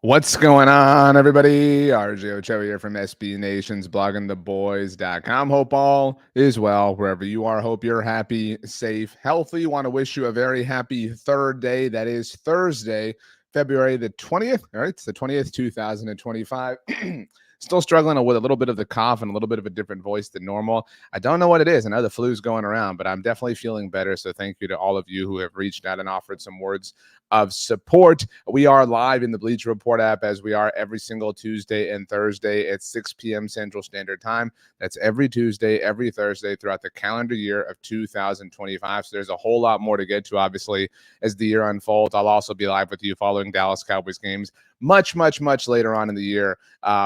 What's going on, everybody? RJ Ochoa here from SB Nation's bloggingtheboys.com. Hope all is well wherever you are. Hope you're happy, safe, healthy. Want to wish you a very happy third day. That is Thursday, February the 20th. All right, it's the 20th, 2025. Still struggling with a little bit of the cough and a little bit of a different voice than normal. I don't know what it is. I know the flu's going around, but I'm definitely feeling better. So thank you to all of you who have reached out and offered some words of support. We are live in the Bleacher Report app as we are every single Tuesday and Thursday at 6 p.m. Central Standard Time. That's every Tuesday, every Thursday throughout the calendar year of 2025. So there's a whole lot more to get to, obviously, as the year unfolds. I'll also be live with you following Dallas Cowboys games much later on in the year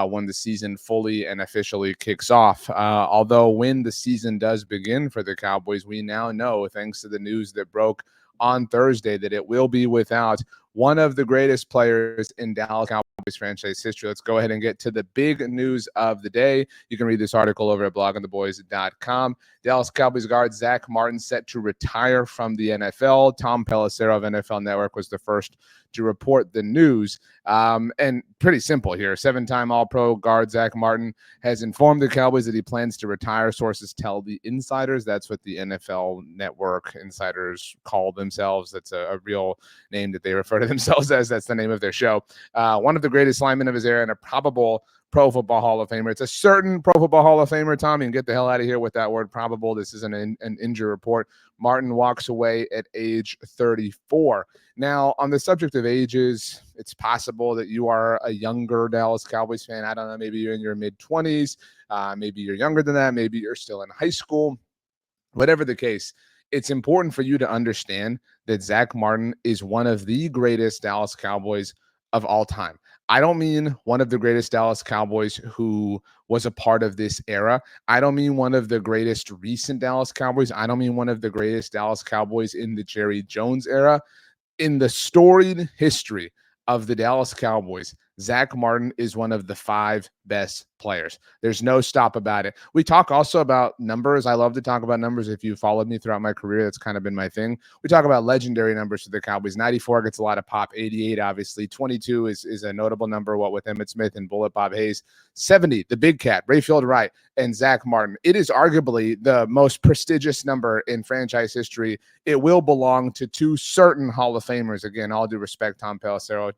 when the season fully and officially kicks off. Although when the season does begin for the Cowboys, we now know, thanks to the news that broke on Thursday, that it will be without one of the greatest players in Dallas Cowboys franchise history. Let's go ahead and get to the big news of the day. You can read this article over at bloggingtheboys.com. Dallas Cowboys guard Zack Martin set to retire from the NFL. Tom Pelissero of NFL Network was the first to report the news. And pretty simple here. Seven-time All-Pro guard Zack Martin has informed the Cowboys that he plans to retire. Sources tell the insiders. That's what the NFL Network insiders call themselves. That's a real name that they refer to themselves as. That's the name of their show. One of the greatest linemen of his era and a probable Pro Football Hall of Famer. It's a certain Pro Football Hall of Famer, Tommy, and get the hell out of here with that word probable. This isn't an injury report. Martin walks away at age 34. Now, on the subject of ages, it's possible that you are a younger Dallas Cowboys fan. I don't know, maybe you're in your mid-20s. Maybe you're younger than that. Maybe you're still in high school. Whatever the case, it's important for you to understand that Zack Martin is one of the greatest Dallas Cowboys of all time. I don't mean one of the greatest Dallas Cowboys who was a part of this era. I don't mean one of the greatest recent Dallas Cowboys. I don't mean one of the greatest Dallas Cowboys in the Jerry Jones era. In the storied history of the Dallas Cowboys, Zack Martin is one of the 5 best players. There's no stop about it. We talk also about numbers. I love to talk about numbers. If you followed me throughout my career, that's kind of been my thing. We talk about legendary numbers for the Cowboys. 94 gets a lot of pop. 88, obviously. 22 is a notable number, what with Emmitt Smith and Bullet Bob Hayes. 70, the Big Cat, Rayfield Wright, and Zack Martin. It is arguably the most prestigious number in franchise history. It will belong to 2 certain Hall of Famers. Again, all due respect, Tom Pelissero,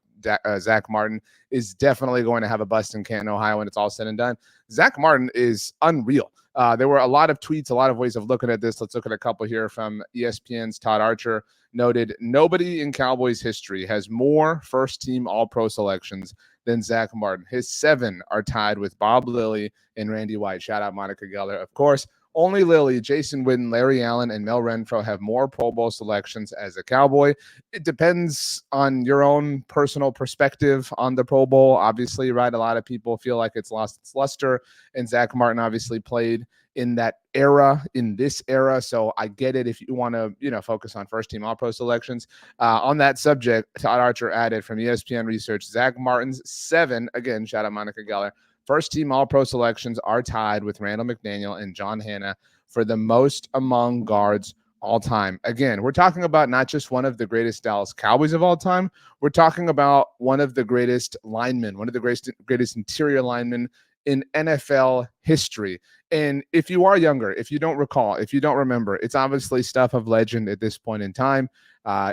Zack Martin is definitely going to have a bust in Canton, Ohio when it's all said and done. Zack Martin is unreal. There were a lot of tweets, a lot of ways of looking at this. Let's look at a couple here from ESPN's Todd Archer. Noted, nobody in Cowboys history has more first-team All-Pro selections than Zack Martin. His 7 are tied with Bob Lilly and Randy White. Shout out Monica Geller, of course. Only Lilly, Jason Witten, Larry Allen, and Mel Renfro have more Pro Bowl selections as a Cowboy. It depends on your own personal perspective on the Pro Bowl. Obviously, right? A lot of people feel like it's lost its luster, and Zack Martin obviously played in that era, in this era. So I get it if you want to, focus on first-team All-Pro selections. On that subject, Todd Archer added from ESPN Research, Zack Martin's 7, again, shout out Monica Geller, first-team All-Pro selections are tied with Randall McDaniel and John Hanna for the most among guards all time. Again, we're talking about not just one of the greatest Dallas Cowboys of all time. We're talking about one of the greatest linemen, one of the greatest interior linemen in NFL history. And if you are younger, if you don't recall, if you don't remember, it's obviously stuff of legend at this point in time.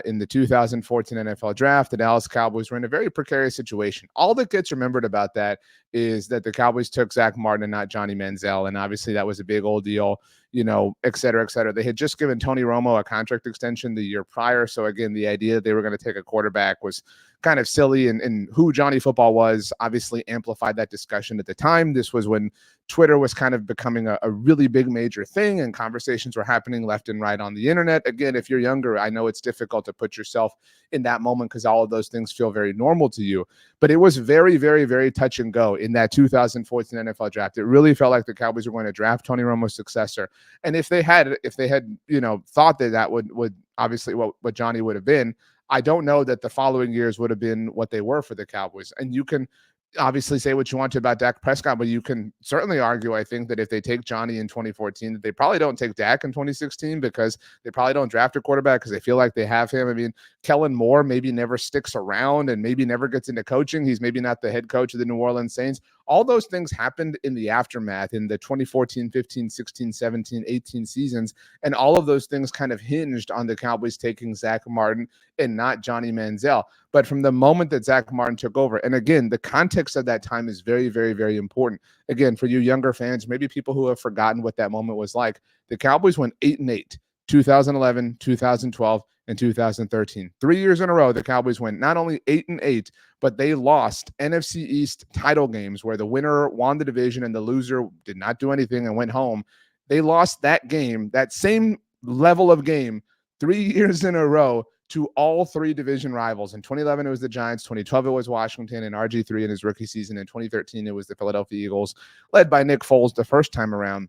In the 2014 NFL draft, the Dallas Cowboys were in a very precarious situation. All that gets remembered about that is that the Cowboys took Zack Martin and not Johnny Manziel. And obviously that was a big old deal, et cetera, et cetera. They had just given Tony Romo a contract extension the year prior. So again, the idea that they were going to take a quarterback was kind of silly, and who Johnny Football was obviously amplified that discussion at the time. This was when Twitter was kind of becoming a really big major thing, and conversations were happening left and right on the internet. Again, if you're younger, I know it's difficult to put yourself in that moment because all of those things feel very normal to you. But it was very, very, very touch and go in that 2014 NFL draft. It really felt like the Cowboys were going to draft Tony Romo's successor. And if they had, thought that would obviously what Johnny would have been, I don't know that the following years would have been what they were for the Cowboys. And you can obviously say what you want to about Dak Prescott, but you can certainly argue, I think, that if they take Johnny in 2014, that they probably don't take Dak in 2016 because they probably don't draft a quarterback because they feel like they have him. I mean, Kellen Moore maybe never sticks around and maybe never gets into coaching. He's maybe not the head coach of the New Orleans Saints. All those things happened in the aftermath in the 2014, 15, 16, 17, 18 seasons. And all of those things kind of hinged on the Cowboys taking Zack Martin and not Johnny Manziel. But from the moment that Zack Martin took over, and again, the context of that time is very, very, very important. Again, for you younger fans, maybe people who have forgotten what that moment was like, the Cowboys went 8-8, 2011, 2012, and 2013. 3 years in a row, the Cowboys went not only 8-8, but they lost NFC East title games where the winner won the division and the loser did not do anything and went home. They lost that game, that same level of game, 3 years in a row to all three division rivals. In 2011, it was the Giants. 2012, it was Washington and RG3 in his rookie season. In 2013, it was the Philadelphia Eagles, led by Nick Foles the first time around.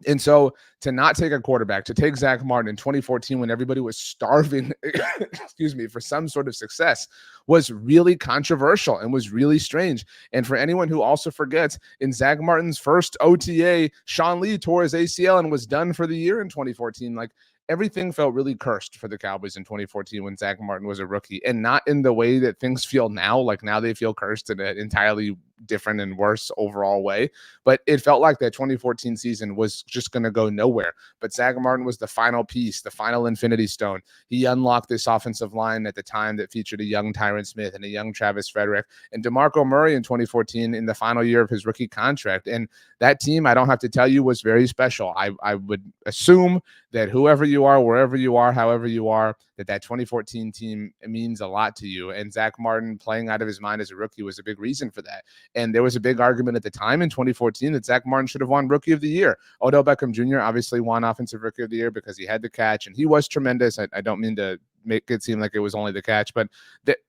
And so to not take a quarterback, to take Zack Martin in 2014 when everybody was starving, excuse me, for some sort of success was really controversial and was really strange. And for anyone who also forgets, in Zack Martin's first OTA, Sean Lee tore his ACL and was done for the year in 2014. Like, everything felt really cursed for the Cowboys in 2014 when Zack Martin was a rookie, and not in the way that things feel now. Like, now they feel cursed in an entirely different and worse overall way. But it felt like that 2014 season was just going to go nowhere. But Zack Martin was the final piece, the final infinity stone. He unlocked this offensive line at the time that featured a young Tyron Smith and a young Travis Frederick and DeMarco Murray in 2014 in the final year of his rookie contract. And that team, I don't have to tell you, was very special. I would assume that whoever you are, wherever you are, however you are, that 2014 team means a lot to you. And Zack Martin playing out of his mind as a rookie was a big reason for that. And there was a big argument at the time in 2014 that Zack Martin should have won Rookie of the Year. Odell Beckham Jr. obviously won Offensive Rookie of the Year because he had the catch, and he was tremendous. I don't mean to make it seem like it was only the catch, but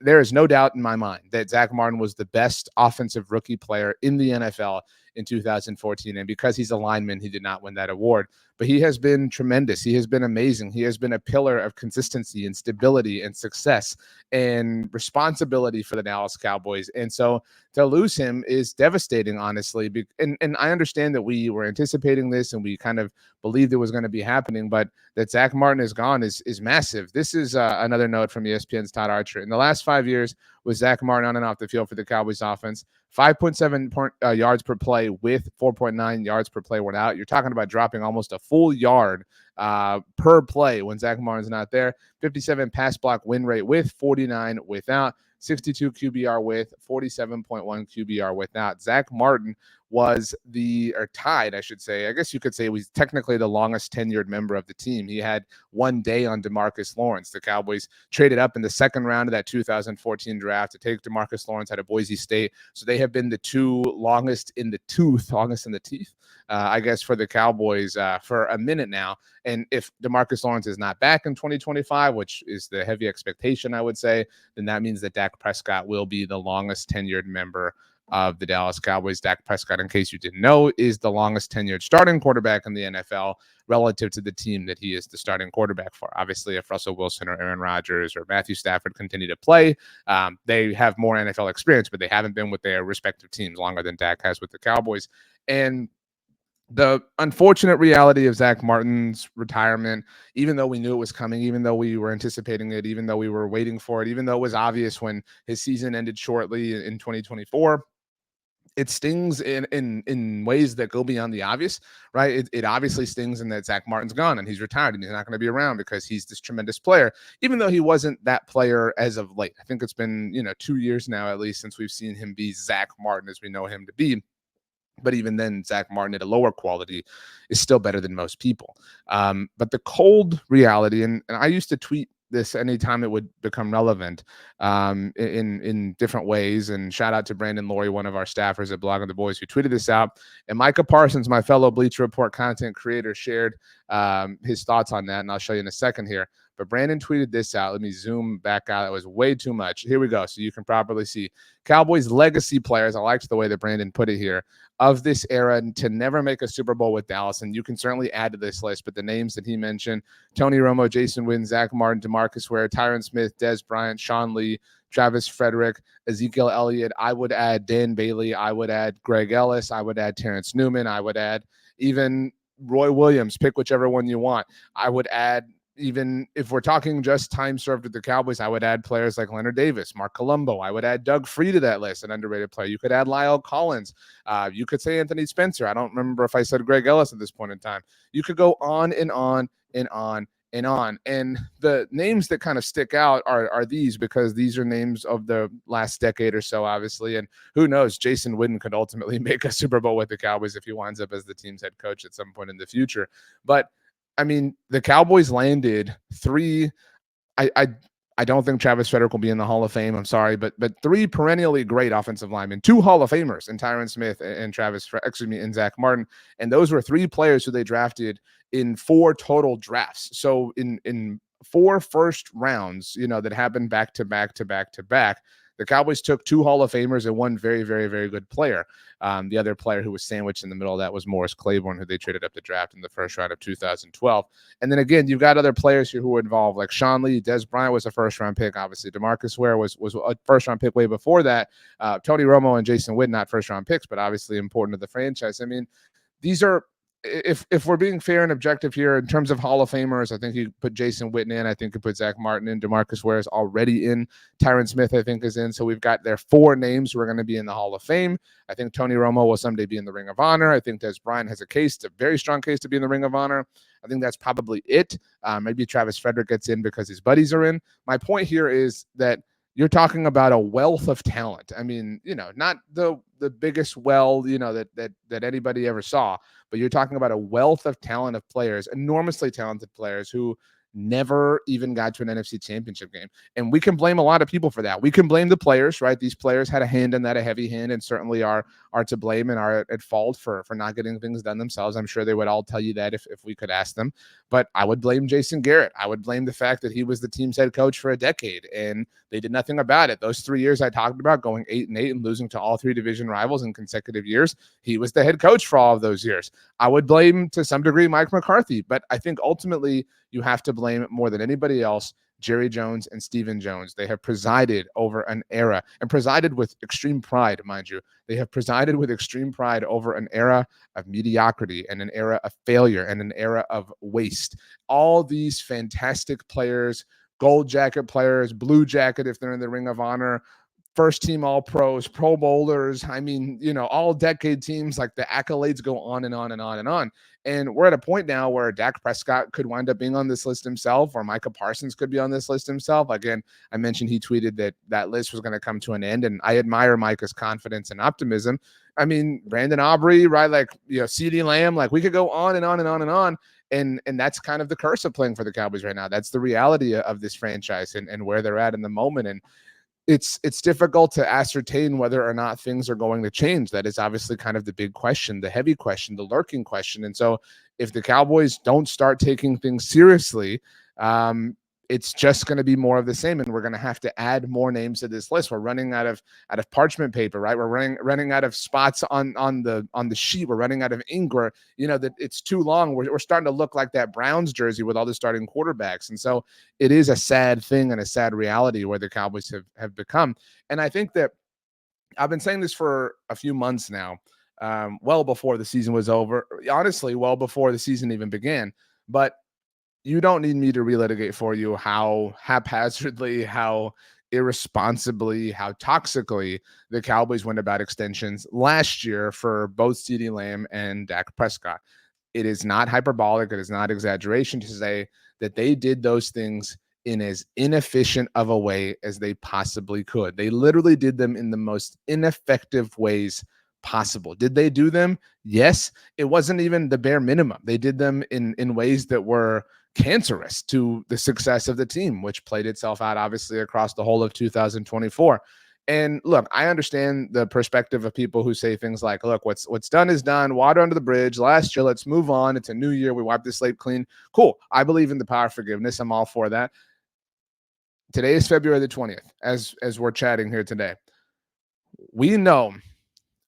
there is no doubt in my mind that Zack Martin was the best offensive rookie player in the NFL in 2014. And because he's a lineman, he did not win that award. But he has been tremendous. He has been amazing. He has been a pillar of consistency and stability and success and responsibility for the Dallas Cowboys. And so to lose him is devastating, honestly. And I understand that we were anticipating this and we kind of believed it was going to be happening, but that Zack Martin is gone is massive. This is another note from ESPN's Todd Archer. In the last 5 years, with Zack Martin on and off the field for the Cowboys offense, 5.7 yards per play with 4.9 yards per play without. You're talking about dropping almost a full yard per play when Zack Martin's not there. 57 pass block win rate with, 49 without. 62 QBR with, 47.1 QBR without. Zack Martin was tied, I should say. I guess you could say he was technically the longest tenured member of the team. He had 1 day on DeMarcus Lawrence. The Cowboys traded up in the second round of that 2014 draft to take DeMarcus Lawrence out of Boise State. So they have been the two longest in the teeth, I guess, for the Cowboys for a minute now. And if DeMarcus Lawrence is not back in 2025, which is the heavy expectation, I would say, then that means that Dak Prescott will be the longest tenured member of the Dallas Cowboys. Dak Prescott, in case you didn't know, is the longest tenured starting quarterback in the NFL relative to the team that he is the starting quarterback for. Obviously, if Russell Wilson or Aaron Rodgers or Matthew Stafford continue to play, they have more NFL experience, but they haven't been with their respective teams longer than Dak has with the Cowboys. And the unfortunate reality of Zack Martin's retirement, even though we knew it was coming, even though we were anticipating it, even though we were waiting for it, even though it was obvious when his season ended shortly in 2024, it stings in ways that go beyond the obvious, right? It obviously stings in that Zack Martin's gone and he's retired and he's not going to be around because he's this tremendous player, even though he wasn't that player as of late. I think it's been 2 years now, at least, since we've seen him be Zack Martin as we know him to be. But even then, Zack Martin at a lower quality is still better than most people. But the cold reality, and I used to tweet this anytime it would become relevant in different ways. And shout out to Brandon Laurie, one of our staffers at Blogging the Boys, who tweeted this out. And Micah Parsons, my fellow Bleacher Report content creator, shared his thoughts on that. And I'll show you in a second here. But Brandon tweeted this out. Let me zoom back out. It was way too much. Here we go. So you can properly see Cowboys legacy players. I liked the way that Brandon put it here of this era to never make a Super Bowl with Dallas. And you can certainly add to this list, but the names that he mentioned, Tony Romo, Jason Witten, Zack Martin, DeMarcus Ware, Tyron Smith, Dez Bryant, Sean Lee, Travis Frederick, Ezekiel Elliott. I would add Dan Bailey. I would add Greg Ellis. I would add Terrence Newman. I would add even Roy Williams. Pick whichever one you want. I would add, even if we're talking just time served with the Cowboys, I would add players like Leonard Davis, Mark Colombo. I would add Doug Free to that list, an underrated player. You could add Lyle Collins. You could say Anthony Spencer. I don't remember if I said Greg Ellis at this point in time. You could go on and on and on and on. And the names that kind of stick out are these, because these are names of the last decade or so, obviously. And who knows, Jason Witten could ultimately make a Super Bowl with the Cowboys if he winds up as the team's head coach at some point in the future. But I mean, the Cowboys landed three. I don't think Travis Frederick will be in the Hall of Fame. I'm sorry, but three perennially great offensive linemen, two Hall of Famers in Tyron Smith and and Zack Martin. And those were three players who they drafted in 4 total drafts. So in 4 first rounds, that happened back to back to back to back. The Cowboys took 2 Hall of Famers and one very, very, very good player. The other player who was sandwiched in the middle of that was Morris Claiborne, who they traded up the draft in the first round of 2012. And then again, you've got other players here who were involved, like Sean Lee. Dez Bryant was a first-round pick, obviously. DeMarcus Ware was a first-round pick way before that. Tony Romo and Jason Witten, not first-round picks, but obviously important to the franchise. I mean, these are, if we're being fair and objective here in terms of Hall of Famers, I think you put Jason Witten in. I think you put Zack Martin in. DeMarcus Ware is already in. Tyron Smith, I think, is in. So we've got their 4 names who are going to be in the Hall of Fame. I think Tony Romo will someday be in the Ring of Honor. I think Dez Bryant has a very strong case to be in the Ring of Honor. I think that's probably it. Maybe Travis Frederick gets in because his buddies are in. My point here is that you're talking about a wealth of talent. I mean, not the biggest well, that anybody ever saw, but you're talking about a wealth of talent of players, enormously talented players who never even got to an NFC championship game. And we can blame a lot of people for that. We can blame the players, right? These players had a hand in that, a heavy hand, and certainly are to blame and are at fault for not getting things done themselves. I'm sure they would all tell you that if we could ask them. But I would blame Jason Garrett. I would blame the fact that he was the team's head coach for a decade and they did nothing about it. Those 3 years I talked about, going 8-8 and losing to all 3 division rivals in consecutive years, he was the head coach for all of those years. I would blame, to some degree, Mike McCarthy, but I think ultimately you have to blame, more than anybody else, Jerry Jones and Stephen Jones. They have presided over an era, and presided with extreme pride, mind you. They have presided with extreme pride over an era of mediocrity and an era of failure and an era of waste. All these fantastic players, gold jacket players, blue jacket if they're in the Ring of Honor, first team All-Pros, Pro Bowlers. I mean, all decade teams, like the accolades go on and on and on and on. And we're at a point now where Dak Prescott could wind up being on this list himself, or Micah Parsons could be on this list himself. Again, I mentioned he tweeted that list was going to come to an end, and I admire Micah's confidence and optimism. I mean, Brandon Aubrey, right? Like, CeeDee Lamb, like we could go on and on and on and on. And that's kind of the curse of playing for the Cowboys right now. That's the reality of this franchise and where they're at in the moment. And it's difficult to ascertain whether or not things are going to change. That is obviously kind of the big question, the heavy question, the lurking question. And so if the Cowboys don't start taking things seriously, it's just going to be more of the same, and we're going to have to add more names to this list. We're running out of parchment paper, right? We're running out of spots on the sheet. We're running out of ink, or that it's too long. We're starting to look like that Browns jersey with all the starting quarterbacks, and so it is a sad thing and a sad reality where the Cowboys have become. And I think that I've been saying this for a few months now, well before the season was over. Honestly, well before the season even began, but you don't need me to relitigate for you how haphazardly, how irresponsibly, how toxically the Cowboys went about extensions last year for both CeeDee Lamb and Dak Prescott. It is not hyperbolic. It is not exaggeration to say that they did those things in as inefficient of a way as they possibly could. They literally did them in the most ineffective ways possible. Did they do them? Yes. It wasn't even the bare minimum. They did them in ways that were cancerous to the success of the team, which played itself out obviously across the whole of 2024. And look, I understand the perspective of people who say things like, look, what's done is done, water under the bridge. Last year, let's move on. It's a new year. We wipe the slate clean. Cool. I believe in the power of forgiveness. I'm all for that. Today is February the 20th, as we're chatting here today. We know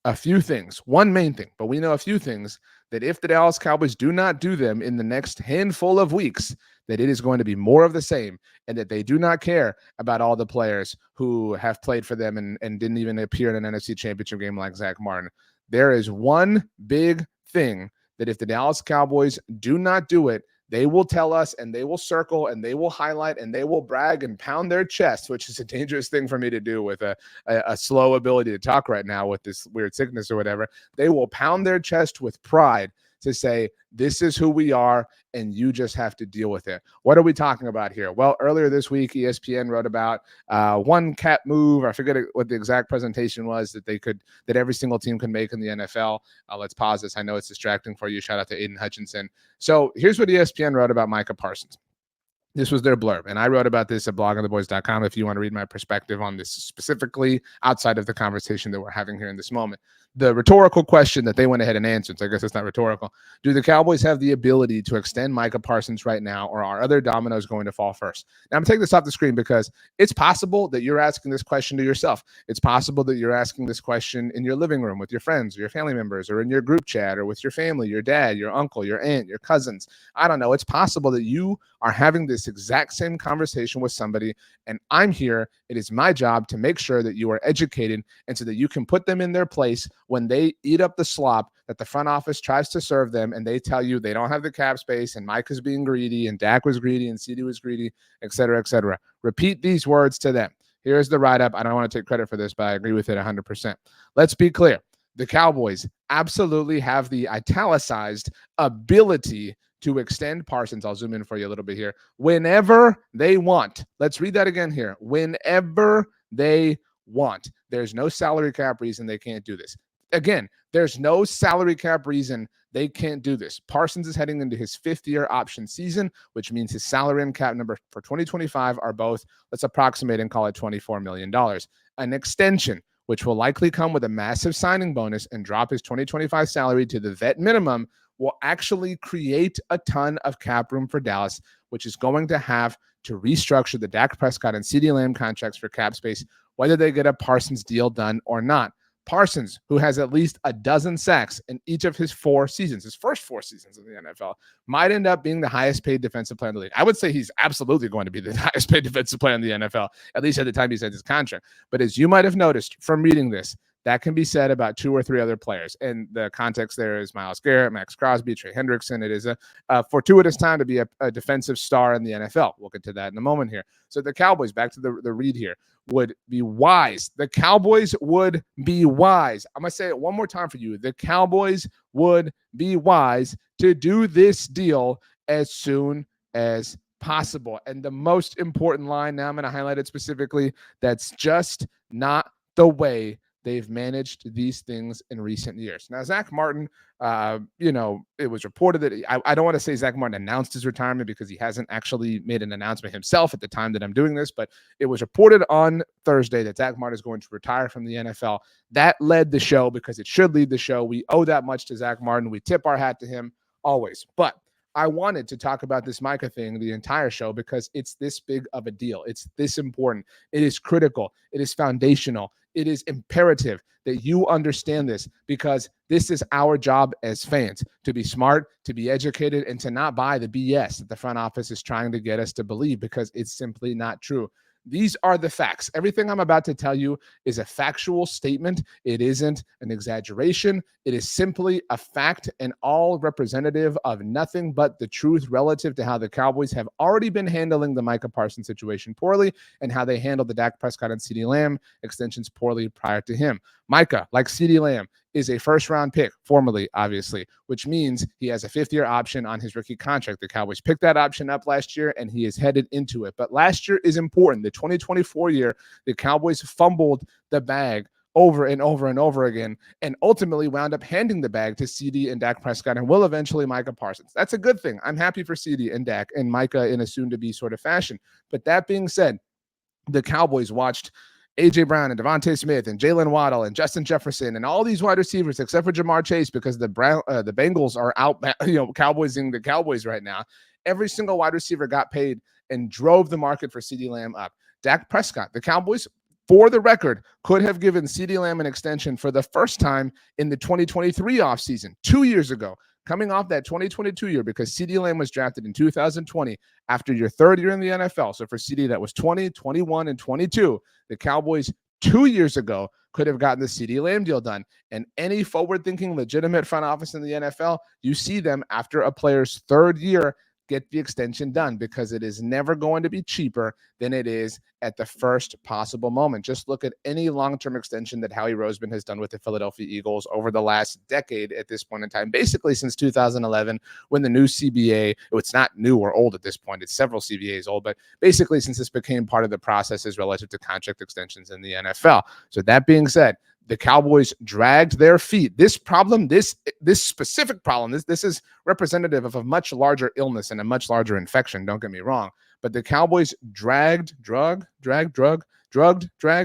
a few things, one main thing, but we know a few things that if the Dallas Cowboys do not do them in the next handful of weeks, that it is going to be more of the same, and that they do not care about all the players who have played for them and didn't even appear in an NFC Championship game like Zack Martin. There is one big thing that if the Dallas Cowboys do not do it, they will tell us and they will circle and they will highlight and they will brag and pound their chest, which is a dangerous thing for me to do with a slow ability to talk right now with this weird sickness or whatever. They will pound their chest with pride to say, this is who we are, and you just have to deal with it. What are we talking about here? Well, earlier this week, ESPN wrote about one cap move. I forget what the exact presentation was that every single team can make in the NFL. Let's pause this. I know it's distracting for you. Shout out to Aiden Hutchinson. So here's what ESPN wrote about Micah Parsons. This was their blurb, and I wrote about this at blogontheboys.com if you want to read my perspective on this specifically outside of the conversation that we're having here in this moment. The rhetorical question that they went ahead and answered, so I guess it's not rhetorical. Do the Cowboys have the ability to extend Micah Parsons right now, or are other dominoes going to fall first? Now, I'm taking this off the screen because it's possible that you're asking this question to yourself. It's possible that you're asking this question in your living room with your friends or your family members, or in your group chat, or with your family, your dad, your uncle, your aunt, your cousins. I don't know. It's possible that you are having this exact same conversation with somebody, and I'm here. It is my job to make sure that you are educated, and so that you can put them in their place when they eat up the slop that the front office tries to serve them, and they tell you they don't have the cap space, and Mike is being greedy, and Dak was greedy, and CD was greedy, et cetera, et cetera. Repeat these words to them. Here's the write-up. I don't want to take credit for this, but I agree with it 100%. Let's be clear. The Cowboys absolutely have the italicized ability to extend Parsons. I'll zoom in for you a little bit here. Whenever they want. Let's read that again here. Whenever they want. There's no salary cap reason they can't do this. Again, there's no salary cap reason they can't do this. Parsons is heading into his fifth-year option season, which means his salary and cap number for 2025 are both, let's approximate and call it $24 million. An extension, which will likely come with a massive signing bonus and drop his 2025 salary to the vet minimum, will actually create a ton of cap room for Dallas, which is going to have to restructure the Dak Prescott and CeeDee Lamb contracts for cap space, whether they get a Parsons deal done or not. Parsons, who has at least a dozen sacks in each of his 4 seasons, his first 4 seasons in the NFL, might end up being the highest paid defensive player in the league. I would say he's absolutely going to be the highest paid defensive player in the NFL, at least at the time he signed his contract. But as you might have noticed from reading this, that can be said about 2 or 3 other players. And the context there is Myles Garrett, Max Crosby, Trey Hendrickson. It is a fortuitous time to be a defensive star in the NFL. We'll get to that in a moment here. So the Cowboys, back to the read here, would be wise. The Cowboys would be wise. I'm going to say it one more time for you. The Cowboys would be wise to do this deal as soon as possible. And the most important line, now I'm going to highlight it specifically, that's just not the way they've managed these things in recent years. Now, Zack Martin, it was reported that I don't want to say Zack Martin announced his retirement because he hasn't actually made an announcement himself at the time that I'm doing this, but it was reported on Thursday that Zack Martin is going to retire from the NFL. That led the show because it should lead the show. We owe that much to Zack Martin. We tip our hat to him always. But I wanted to talk about this Micah thing the entire show because it's this big of a deal. It's this important. It is critical. It is foundational. It is imperative that you understand this because this is our job as fans, to be smart, to be educated, and to not buy the BS that the front office is trying to get us to believe because it's simply not true. These are the facts. Everything I'm about to tell you is a factual statement. It isn't an exaggeration. It is simply a fact and all representative of nothing but the truth relative to how the Cowboys have already been handling the Micah Parsons situation poorly and how they handled the Dak Prescott and CeeDee Lamb extensions poorly prior to him. Micah, like CeeDee Lamb, is a first-round pick, formerly, obviously, which means he has a 5th-year option on his rookie contract. The Cowboys picked that option up last year, and he is headed into it. But last year is important. The 2024 year, the Cowboys fumbled the bag over and over and over again, and ultimately wound up handing the bag to CD and Dak Prescott and will eventually Micah Parsons. That's a good thing. I'm happy for CD and Dak and Micah in a soon-to-be sort of fashion. But that being said, the Cowboys watched A.J. Brown and Devontae Smith and Jalen Waddle and Justin Jefferson and all these wide receivers, except for Jamar Chase, because the Bengals are out, cowboysing the Cowboys right now. Every single wide receiver got paid and drove the market for CeeDee Lamb up. Dak Prescott, the Cowboys, for the record, could have given CeeDee Lamb an extension for the first time in the 2023 offseason, 2 years ago, coming off that 2022 year, because CeeDee Lamb was drafted in 2020 after your third year in the NFL. So for CeeDee, that was 20, 21, and 22. The Cowboys 2 years ago could have gotten the CeeDee Lamb deal done. And any forward-thinking, legitimate front office in the NFL, you see them after a player's third year get the extension done, because it is never going to be cheaper than it is at the first possible moment. Just look at any long-term extension that Howie Roseman has done with the Philadelphia Eagles over the last decade at this point in time, basically since 2011, when the new CBA, it's not new or old at this point, it's several CBAs old, but basically since this became part of the processes relative to contract extensions in the NFL. So that being said, the Cowboys dragged their feet. This problem, this specific problem, this is representative of a much larger illness and a much larger infection. Don't get me wrong, but the Cowboys dragged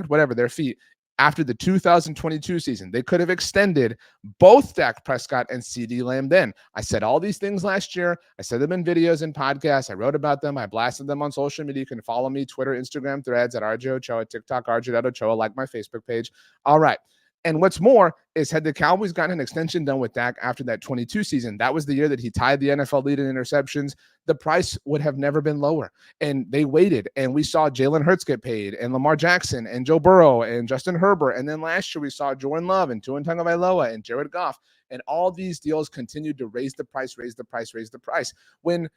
whatever their feet after the 2022 season. They could have extended both Dak Prescott and CeeDee Lamb then. I said all these things last year. I said them in videos and podcasts. I wrote about them. I blasted them on social media. You can follow me, Twitter, Instagram, Threads at RJ Ochoa, TikTok, RJ.Ochoa, like my Facebook page. All right. And what's more is, had the Cowboys gotten an extension done with Dak after that 22 season, that was the year that he tied the NFL lead in interceptions, the price would have never been lower. And they waited, and we saw Jalen Hurts get paid, and Lamar Jackson, and Joe Burrow, and Justin Herbert. And then last year we saw Jordan Love, and Tua Tagovailoa, and Jared Goff. And all these deals continued to raise the price. When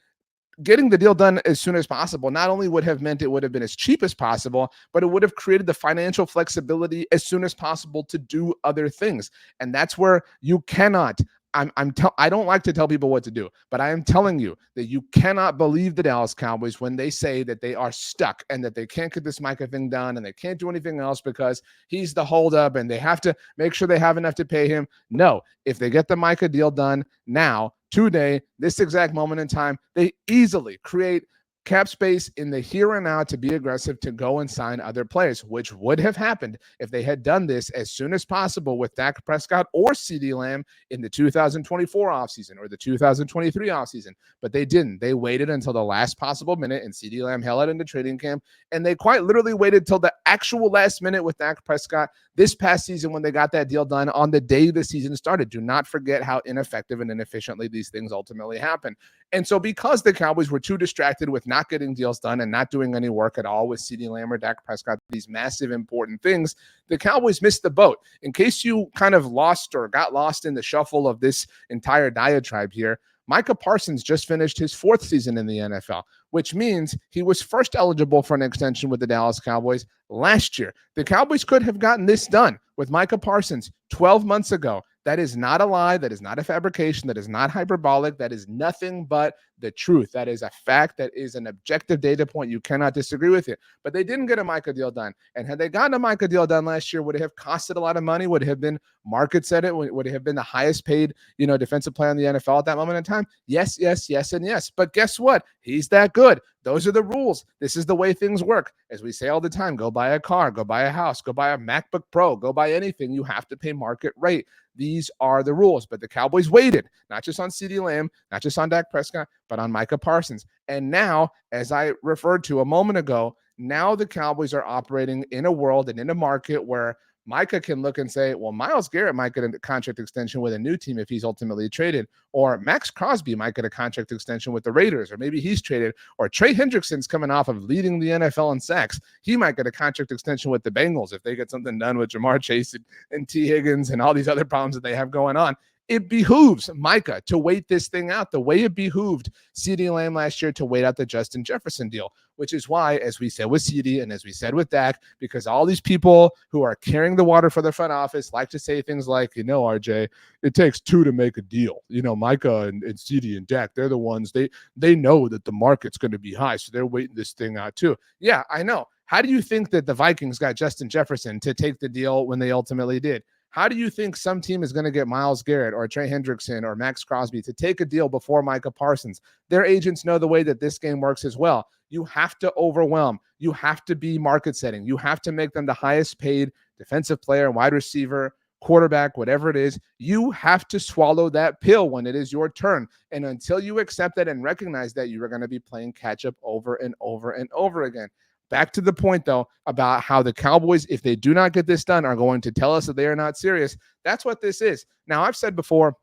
getting the deal done as soon as possible not only would have meant it would have been as cheap as possible, but it would have created the financial flexibility as soon as possible to do other things. And that's where you cannot, I don't like to tell people what to do, but I am telling you that you cannot believe the Dallas Cowboys when they say that they are stuck and that they can't get this Micah thing done and they can't do anything else because he's the holdup and they have to make sure they have enough to pay him. No, if they get the Micah deal done now, today, this exact moment in time, they easily create cap space in the here and now to be aggressive, to go and sign other players, which would have happened if they had done this as soon as possible with Dak Prescott or CeeDee Lamb in the 2024 offseason or the 2023 offseason. But they didn't. They waited until the last possible minute, and CeeDee Lamb held it into training camp, and they quite literally waited till the actual last minute with Dak Prescott this past season when they got that deal done on the day the season started. Do not forget how ineffective and inefficiently these things ultimately happen. And so because the Cowboys were too distracted with not getting deals done and not doing any work at all with CeeDee Lamb or Dak Prescott, these massive important things, the Cowboys missed the boat. In case you kind of lost or got lost in the shuffle of this entire diatribe here, Micah Parsons just finished his fourth season in the NFL, which means he was first eligible for an extension with the Dallas Cowboys last year. The Cowboys could have gotten this done with Micah Parsons 12 months ago. That is not a lie. That is not a fabrication. That is not hyperbolic. That is nothing but the truth. That is a fact. That is an objective data point. You cannot disagree with it. But they didn't get a Micah deal done. And had they gotten a Micah deal done last year, would it have costed a lot of money? Would it have been market set it? Would it have been the highest paid, defensive player in the NFL at that moment in time? Yes, yes, yes, and yes. But guess what? He's that good. Those are the rules. This is the way things work. As we say all the time, go buy a car, go buy a house, go buy a MacBook Pro, go buy anything. You have to pay market rate. These are the rules. But the Cowboys waited, not just on CeeDee Lamb, not just on Dak Prescott, but on Micah Parsons. And now, as I referred to a moment ago, now the Cowboys are operating in a world and in a market where Micah can look and say, well, Myles Garrett might get a contract extension with a new team if he's ultimately traded, or Max Crosby might get a contract extension with the Raiders, or maybe he's traded, or Trey Hendrickson's coming off of leading the NFL in sacks. He might get a contract extension with the Bengals if they get something done with Jamar Chase and T. Higgins and all these other problems that they have going on. It behooves Micah to wait this thing out the way it behooved CeeDee Lamb last year to wait out the Justin Jefferson deal, which is why, as we said with CeeDee and as we said with Dak, because all these people who are carrying the water for the front office like to say things like, RJ, it takes two to make a deal. Micah and CeeDee and Dak, they're the ones, they know that the market's going to be high, so they're waiting this thing out too. Yeah, I know. How do you think that the Vikings got Justin Jefferson to take the deal when they ultimately did? How do you think some team is going to get Myles Garrett or Trey Hendrickson or Max Crosby to take a deal before Micah Parsons? Their agents know the way that this game works as well. You have to overwhelm. You have to be market setting. You have to make them the highest paid defensive player, wide receiver, quarterback, whatever it is. You have to swallow that pill when it is your turn. And until you accept that and recognize that, you are going to be playing catch up over and over and over again. Back to the point, though, about how the Cowboys, if they do not get this done, are going to tell us that they are not serious. That's what this is. Now, I've said before,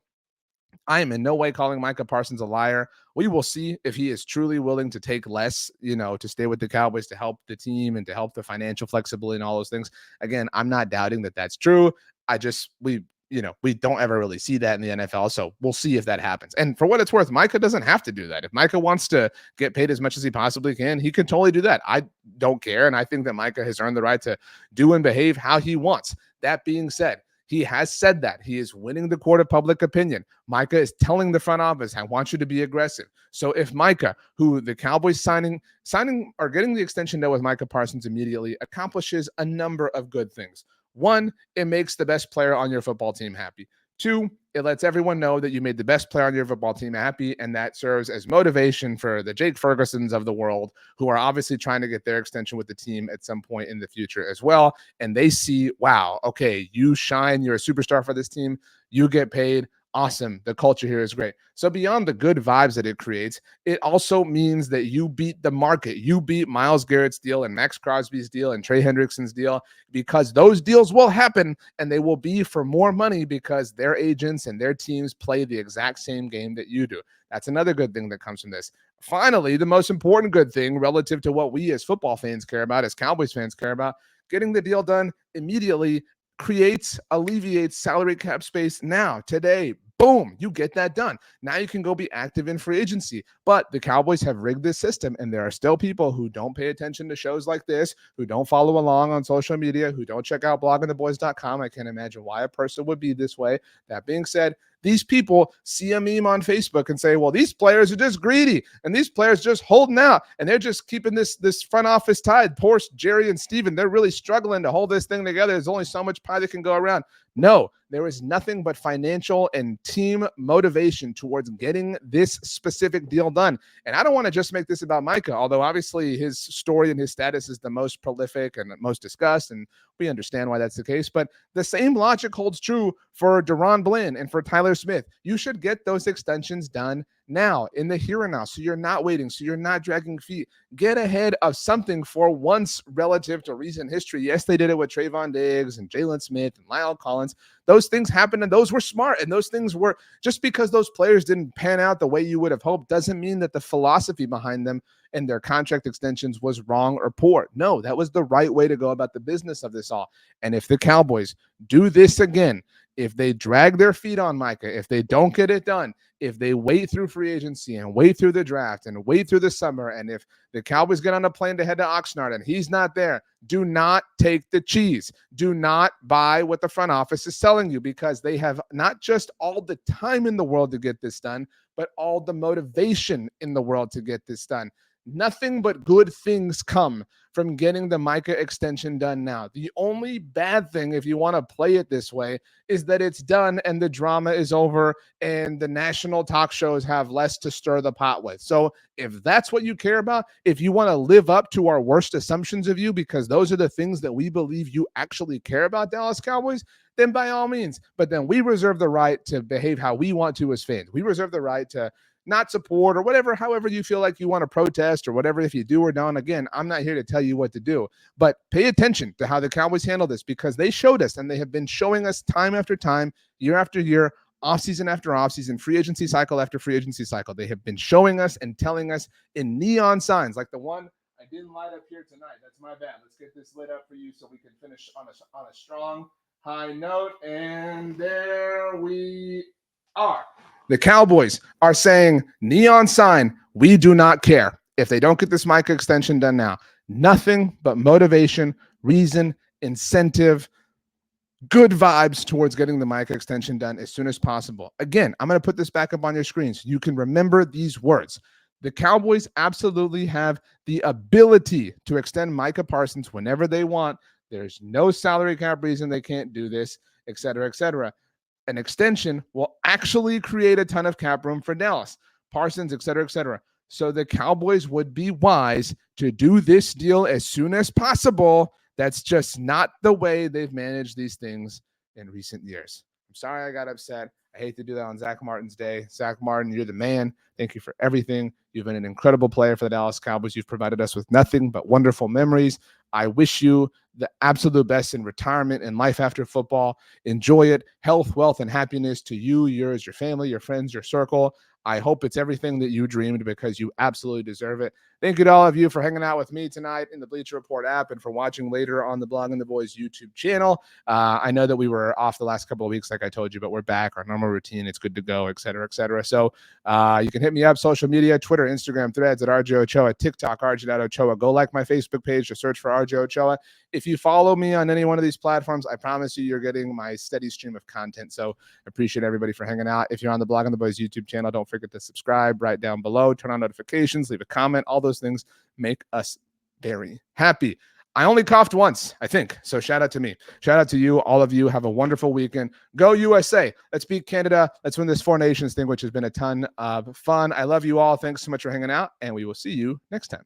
I am in no way calling Micah Parsons a liar. We will see if he is truly willing to take less, to stay with the Cowboys, to help the team and to help the financial flexibility and all those things. Again, I'm not doubting that that's true. We don't ever really see that in the NFL. So we'll see if that happens. And for what it's worth, Micah doesn't have to do that. If Micah wants to get paid as much as he possibly can, he can totally do that. I don't care. And I think that Micah has earned the right to do and behave how he wants. That being said, he has said that he is winning the court of public opinion. Micah is telling the front office, I want you to be aggressive. So if Micah, who the Cowboys signing or getting the extension done with Micah Parsons immediately, accomplishes a number of good things. One, it makes the best player on your football team happy. Two, it lets everyone know that you made the best player on your football team happy, and that serves as motivation for the Jake Fergusons of the world, who are obviously trying to get their extension with the team at some point in the future as well. And they see, wow, okay, you shine, you're a superstar for this team, you get paid. Awesome. The culture here is great. So beyond the good vibes that it creates, it also means that you beat the market. You beat Myles Garrett's deal and Max Crosby's deal and Trey Hendrickson's deal, because those deals will happen and they will be for more money because their agents and their teams play the exact same game that you do. That's another good thing that comes from this. Finally, the most important good thing relative to what we as football fans care about, as Cowboys fans care about, getting the deal done immediately alleviates salary cap space now, today. Boom, you get that done. Now you can go be active in free agency. But the Cowboys have rigged this system, and there are still people who don't pay attention to shows like this, who don't follow along on social media, who don't check out bloggingtheboys.com. I can't imagine why a person would be this way. That being said, these people see a meme on Facebook and say, well, these players are just greedy and these players just holding out and they're just keeping this front office tied. Poor Jerry and Steven, they're really struggling to hold this thing together. There's only so much pie that can go around. No, there is nothing but financial and team motivation towards getting this specific deal done. And I don't want to just make this about Micah, although obviously his story and his status is the most prolific and most discussed, and we understand why that's the case. But the same logic holds true for Deron Blinn and for Tyler Smith. You should get those extensions done now, in the here and now, so you're not waiting, so you're not dragging feet. Get ahead of something for once relative to recent history. Yes, they did it with Trayvon Diggs and Jalen Smith and Lyle Collins. Those things happened, and those were smart, and those things were, just because those players didn't pan out the way you would have hoped doesn't mean that the philosophy behind them and their contract extensions was wrong or poor. No, that was the right way to go about the business of this all. And if the Cowboys do this again, if they drag their feet on Micah, if they don't get it done, if they wait through free agency and wait through the draft and wait through the summer, and if the Cowboys get on a plane to head to Oxnard and he's not there, do not take the cheese. Do not buy what the front office is selling you, because they have not just all the time in the world to get this done, but all the motivation in the world to get this done. Nothing but good things come from getting the Micah extension done now. The only bad thing, if you want to play it this way, is that it's done and the drama is over and the national talk shows have less to stir the pot with. So if that's what you care about, if you want to live up to our worst assumptions of you, because those are the things that we believe you actually care about, Dallas Cowboys, then by all means. But then we reserve the right to behave how we want to as fans. We reserve the right to not support or whatever, however you feel like you want to protest or whatever, if you do or don't. Again, I'm not here to tell you what to do, but pay attention to how the Cowboys handle this, because they showed us, and they have been showing us time after time, year after year, offseason after offseason, free agency cycle after free agency cycle. They have been showing us and telling us in neon signs like the one I didn't light up here tonight. That's my bad. Let's get this lit up for you so we can finish on a strong high note. And there we are. The Cowboys are saying, neon sign, we do not care if they don't get this Micah extension done now. Nothing but motivation, reason, incentive, good vibes towards getting the Micah extension done as soon as possible. Again, I'm going to put this back up on your screen so you can remember these words. The Cowboys absolutely have the ability to extend Micah Parsons whenever they want. There's no salary cap reason they can't do this. et cetera, et cetera. An extension will actually create a ton of cap room for Dallas, Parsons, et cetera, et cetera. So the Cowboys would be wise to do this deal as soon as possible. That's just not the way they've managed these things in recent years. I'm sorry I got upset. I hate to do that on Zack Martin's day. Zack Martin, you're the man. Thank you for everything. You've been an incredible player for the Dallas Cowboys. You've provided us with nothing but wonderful memories. I wish you the absolute best in retirement and life after football. Enjoy it. Health, wealth, and happiness to you, yours, your family, your friends, your circle. I hope it's everything that you dreamed because you absolutely deserve it. Thank you to all of you for hanging out with me tonight in the Bleacher Report app and for watching later on the Blogging the Boys YouTube channel. I know that we were off the last couple of weeks, like I told you, but we're back. Our normal routine, it's good to go, et cetera, et cetera. So you can hit me up, social media, Twitter, Instagram, Threads at RJ Ochoa, TikTok, RJ.Ochoa. Go like my Facebook page to search for RJ Ochoa. If you follow me on any one of these platforms, I promise you're getting my steady stream of content. So appreciate everybody for hanging out. If you're on the Blogging the Boys YouTube channel, don't forget to subscribe right down below, turn on notifications, leave a comment. All those things make us very happy. I only coughed once, I think. So shout out to me. Shout out to you. All of you have a wonderful weekend. Go USA. Let's beat Canada. Let's win this Four Nations thing, which has been a ton of fun. I love you all. Thanks so much for hanging out, and we will see you next time.